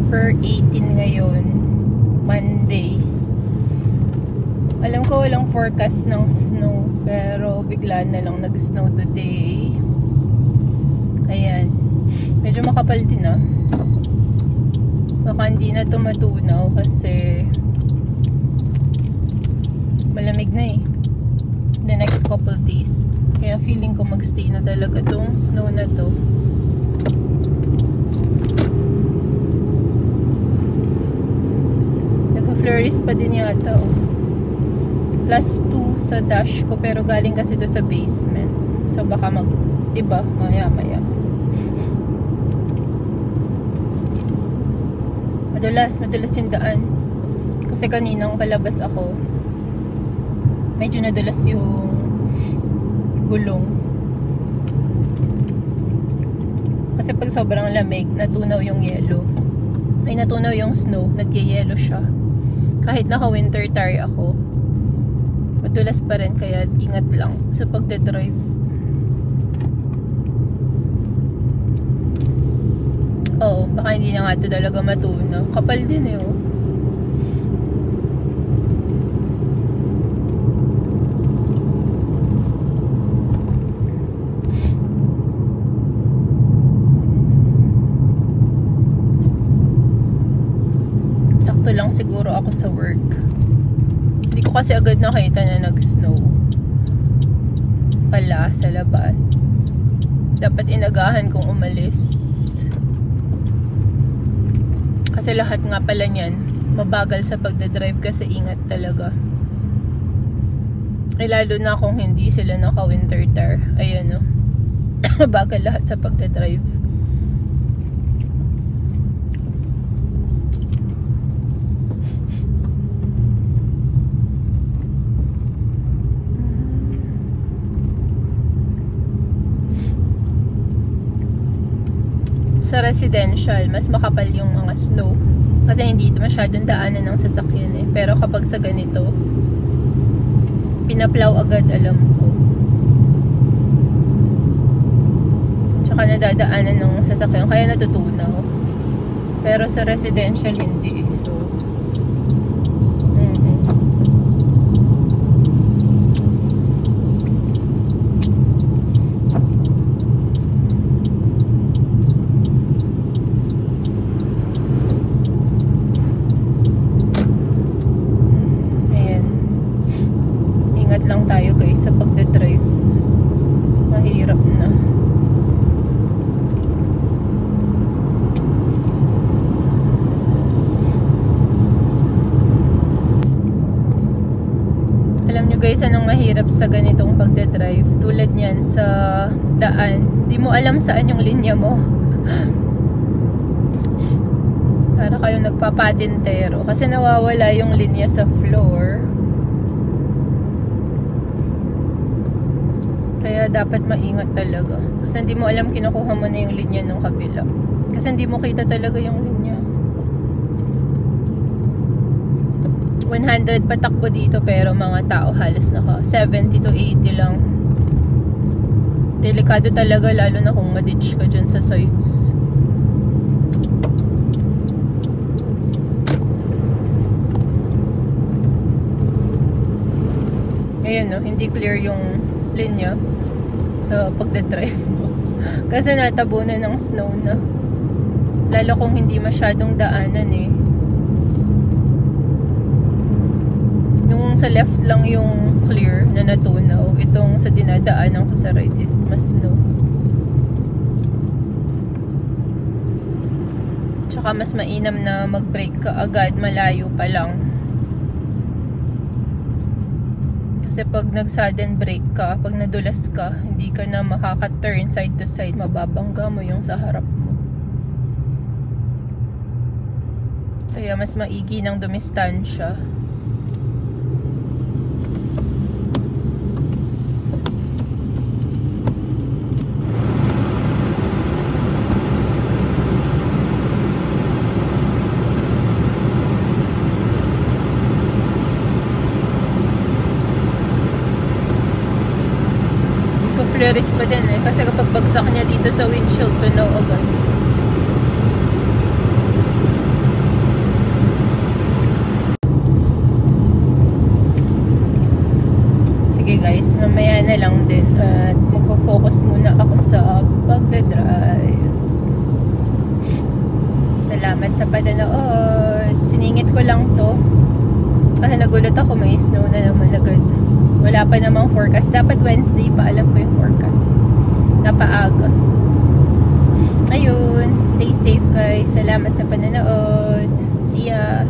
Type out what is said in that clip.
December 18 ngayon, Monday. Alam ko walang forecast ng snow, pero bigla na lang nag-snow today. Ayan. Medyo makapal din ah. Baka hindi na ito matunaw kasi malamig na eh. The next couple days. Kaya feeling ko magstay na talaga tong snow na to. Naka-flurries pa din yata oh. +2 sa dash ko pero galing kasi to sa basement. So baka iba maya-maya. Madulas yung daan. Kasi kaninang palabas ako, medyo nadulas yung gulong. Kasi pag sobrang lamig, natunaw yung yelo. Ay, natunaw yung snow, nag-yelo siya. Kahit naka-winter tire ako, madulas pa rin, kaya ingat lang sa pagdadrive. Oo, baka hindi na nga ito talaga matunaw. Kapal din eh oh. Sakto lang siguro ako sa work. Hindi ko kasi agad nakita na nag-snow pala sa labas. Dapat inagahan kong umalis. Kasi lahat nga pala niyan mabagal sa pagdadrive kasi ingat talaga. Eh lalo na kung hindi sila naka-winter tire. Ayan o. Mabagal lahat sa pagdadrive. Sa residential, mas makapal yung mga snow. Kasi hindi masyadong daanan ng sasakyan eh. Pero kapag sa ganito, pinaplow agad, alam ko. Tsaka nadadaanan ng sasakyan, kaya natutunaw. Pero sa residential, hindi. So, lang tayo guys sa pagdadrive. Mahirap na. Alam nyo guys, anong mahirap sa ganitong pagdadrive? Tulad niyan sa daan, di mo alam saan yung linya mo. Para kayong nagpapatintero kasi nawawala yung linya sa floor. Kaya dapat maingat talaga. Kasi hindi mo alam kinukuha mo na yung linya ng kabila. Kasi hindi mo kita talaga yung linya. 100 patakbo dito pero mga tao halos naka 70 to 80 lang. Delikado talaga lalo na kung ma-ditch ka dyan sa sides. Ngayon no, hindi clear yung linya sa pagdadrive mo. Kasi natabunan ng snow na. Lalo kung hindi masyadong daanan eh. Nung sa left lang yung clear na natunaw, itong sa dinadaanan ko sa right is mas snow. Tsaka mas mainam na mag-brake ka agad, malayo pa lang. Kasi pag nag-sudden brake ka, pag nadulas ka, hindi ka na makaka-turn side to side, mababangga mo yung sa harap mo. Kaya mas maigi ng dumistansya. flurries pa din eh. Kasi kapag bagsak niya dito sa windshield, tunaw agad. magdadrive. Salamat sa panonood. Siningit ko lang to. Nagulat ako, may snow na naman agad. Wala pa namang forecast. Dapat Wednesday pa, alam ko yung forecast. Napaaga. Ayun, stay safe guys. Salamat sa panonood. See ya!